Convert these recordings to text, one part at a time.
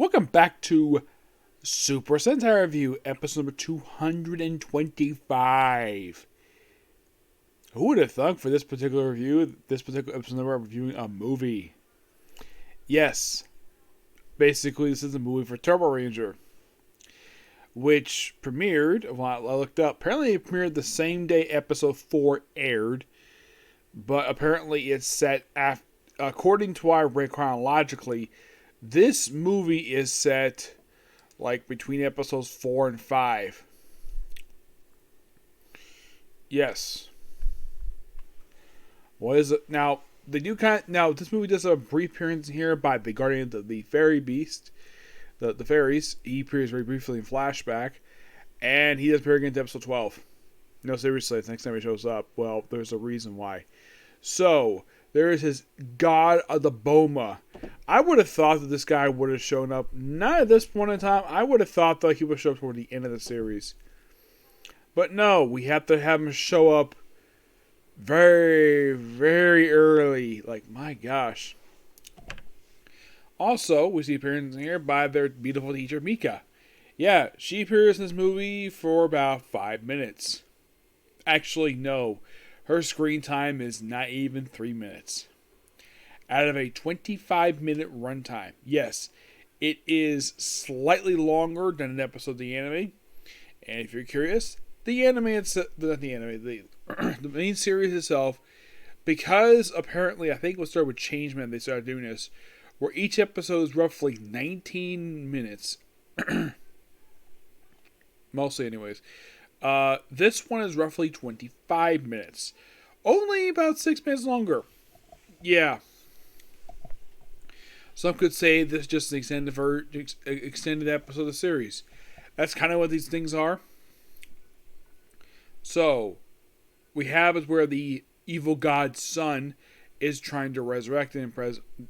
Welcome back to Super Sentai Review, episode number 225. Who would have thought for this particular review, this particular episode number, I'm reviewing a movie? Yes, basically this is a movie for Turboranger, which premiered, well, I looked up, apparently it premiered the same day episode 4 aired, but apparently it's set after, according to what I read chronologically, this movie is set like between episodes 4 and 5. Yes. What is it? Now, they do now this movie does have a brief appearance here by the guardian of the fairy beast. The fairies. He appears very briefly in flashback. And he does appear again in episode 12. No, seriously, the next time he shows up, well, there's a reason why. So, there is his God of the Boma. I would have thought that this guy would have shown up, not at this point in time. I would have thought that he would show up toward the end of the series. But no, we have to have him show up very, very early. Like, my gosh. Also, we see appearance here by their beautiful teacher, Mika. Yeah, she appears in this movie for about 5 minutes. Actually, no. Her screen time is not even 3 minutes. Out of a 25-minute runtime. Yes, it is slightly longer than an episode of the anime. And if you're curious, the main series itself, because apparently, I think it was started with Changeman, they started doing this, where each episode is roughly 19 minutes. Mostly anyways. This one is roughly 25 minutes. Only about 6 minutes longer. Yeah. Some could say this is just an extended episode of the series. That's kind of what these things are. So, we have is where the evil god's son is trying to resurrect him.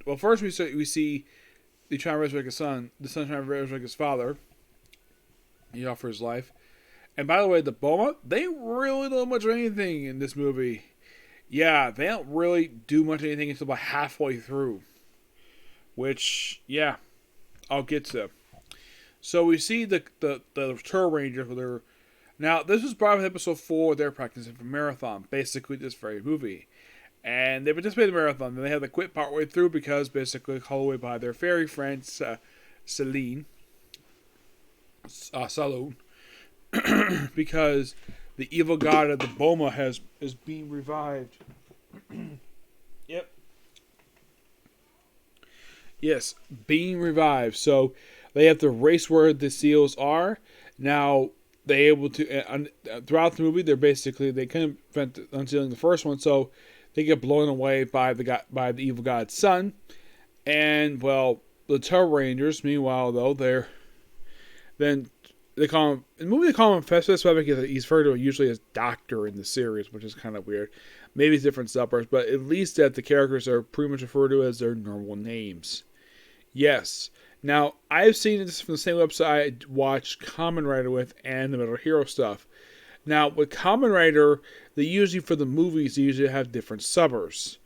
Well, first we see the trying to resurrect his son. The son trying to resurrect his father. He offers his life. And by the way, the Boma, they really don't much of anything in this movie. Yeah, they don't really do much of anything until about halfway through. Which, yeah, I'll get to. So we see the Turboranger with their... Now, this was brought up in episode 4. They're practicing for marathon. Basically, this very movie. And they participated in the marathon. Then they had to quit partway through because basically called away by their fairy friend, Saloon. Because the evil god of the Boma is being revived. Yep. Yes, being revived. So they have to race where the seals are. Now they able to throughout the movie. They couldn't prevent unsealing the first one, so they get blown away by the evil god's son. And well, the Turborangers, meanwhile, though they call him in the movie. They call him Festus, but he's referred to usually as Doctor in the series, which is kind of weird. Maybe it's different suburbs, but at least that the characters are pretty much referred to as their normal names. Yes. Now, I've seen this from the same website I watched Kamen Rider with and the Metal Hero stuff. Now, with Kamen Rider, they usually, for the movies, they usually have different subbers.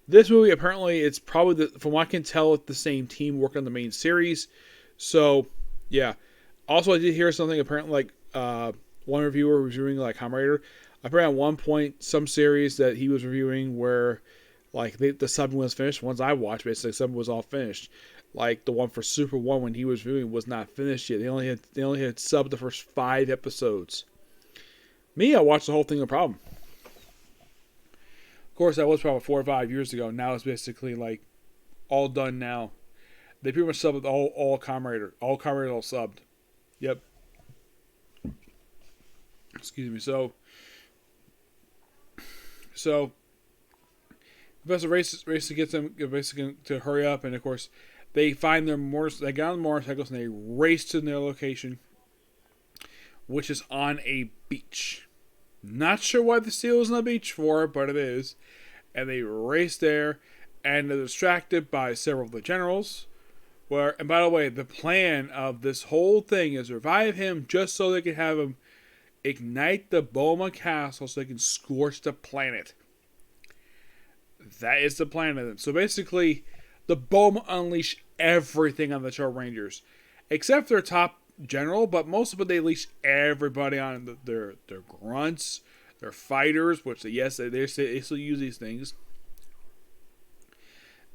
This movie, apparently, it's probably, from what I can tell, it's the same team working on the main series. So, yeah. Also, I did hear something, apparently, like, one reviewer reviewing, like, Kamen Rider. Apparently, at one point, some series that he was reviewing where, like, the sub was finished. Ones I watched, basically, sub was all finished. Like, the one for Super 1 when he was reviewing was not finished yet. They only had subbed the first 5 episodes. Me, I watched the whole thing, no problem. Of course, that was probably 4 or 5 years ago. Now it's basically, like, all done now. They pretty much subbed all Kamen Rider. All Kamen Rider all subbed. Yep. Excuse me. So Professor race to get them basically to hurry up, and of course they find their they get on the motorcycles and they race to their location, which is on a beach. Not sure why the seal is on the beach for, but it is. And they race there, and they're distracted by several of the generals. And by the way, the plan of this whole thing is revive him just so they can have him ignite the Boma Castle so they can scorch the planet. That is the plan of them. So basically, the Boma unleash everything on the Turborangers, except their top general. But most of it, they leash everybody on their grunts, their fighters, which they still use these things.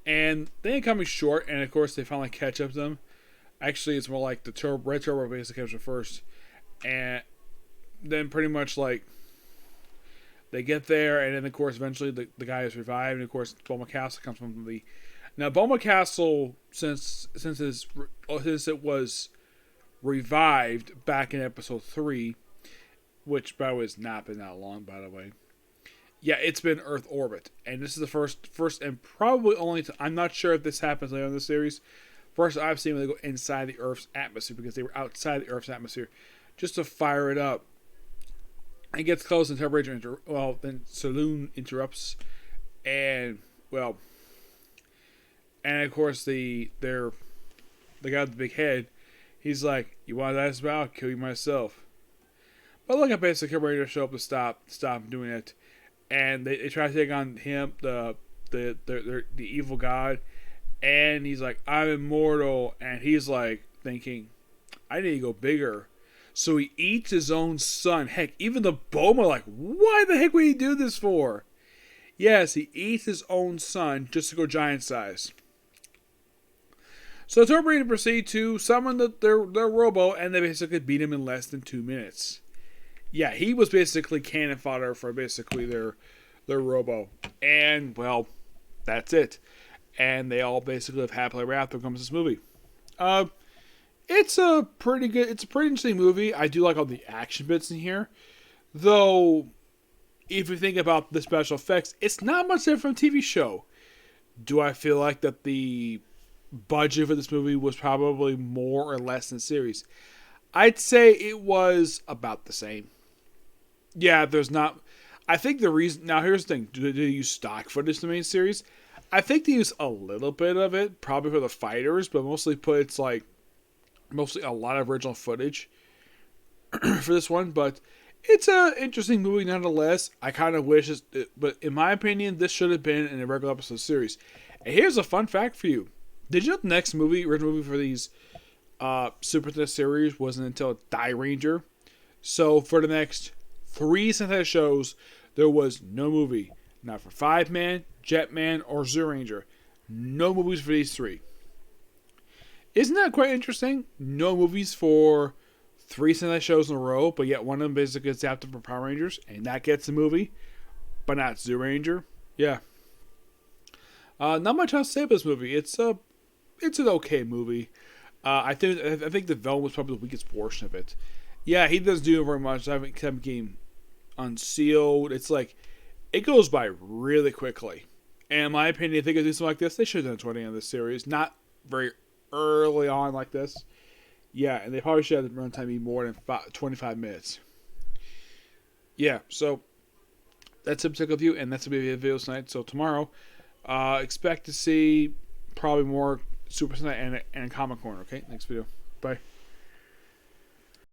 And they ain't coming short, and of course they finally catch up to them. Actually, it's more like the Red Turbo basically catches them first, and then pretty much like they get there, and then of course eventually the guy is revived, and of course Bulma Castle comes from the. Now Bulma Castle, since it was revived back in episode 3, which by the way has not been that long, by the way. Yeah, it's been Earth orbit, and this is the first and probably only. I'm not sure if this happens later in the series. First, I've seen when they go inside the Earth's atmosphere because they were outside the Earth's atmosphere, just to fire it up. It gets close, and Turboranger then Saloon interrupts, and of course the guy with the big head, he's like, "You want to ask about? I'll kill you myself." But look at basically Turboranger show up to stop doing it. And they try to take on him, the evil god, and he's like, "I'm immortal," and he's like thinking, "I need to go bigger," so he eats his own son. Heck, even the Bulma like, "Why the heck would he do this for?" Yes, he eats his own son just to go giant size. So Turboranger proceed to summon their robo, and they basically beat him in less than 2 minutes. Yeah, he was basically cannon fodder for basically their robo. And, that's it. And they all basically live happily ever after comes this movie. It's a pretty interesting movie. I do like all the action bits in here. Though, if you think about the special effects, it's not much different from a TV show. Do I feel like that the budget for this movie was probably more or less than the series? I'd say it was about the same. Yeah, there's not. I think the reason. Now, here's the thing. Do they use stock footage in the main series? I think they use a little bit of it, probably for the fighters, but mostly a lot of original footage for this one. But it's an interesting movie nonetheless. I kind of wish, but in my opinion, this should have been in a regular episode series. And here's a fun fact for you. Did you know the next original movie for these Super Nintendo series wasn't until Ranger? So for the next 3 Sentai shows, there was no movie. Not for Fiveman, Jetman, or Zoolanger. No movies for these 3. Isn't that quite interesting? No movies for 3 Sentai shows in a row, but yet one of them basically gets adapted for Power Rangers, and that gets a movie, but not Zoolanger. Yeah. Not much else to say about this movie. It's an okay movie. I think the villain was probably the weakest portion of it. Yeah, he doesn't do very much. I haven't kept game unsealed. It's like it goes by really quickly. And in my opinion, if they could do something like this, they should have done 20 on this series. Not very early on like this. Yeah, and they probably should have the runtime be more than 25 minutes. Yeah, so that's a particular view, and that's going to be a video tonight. So tomorrow, expect to see probably more Super Sentai and Comic Corner. Okay, next video. Bye.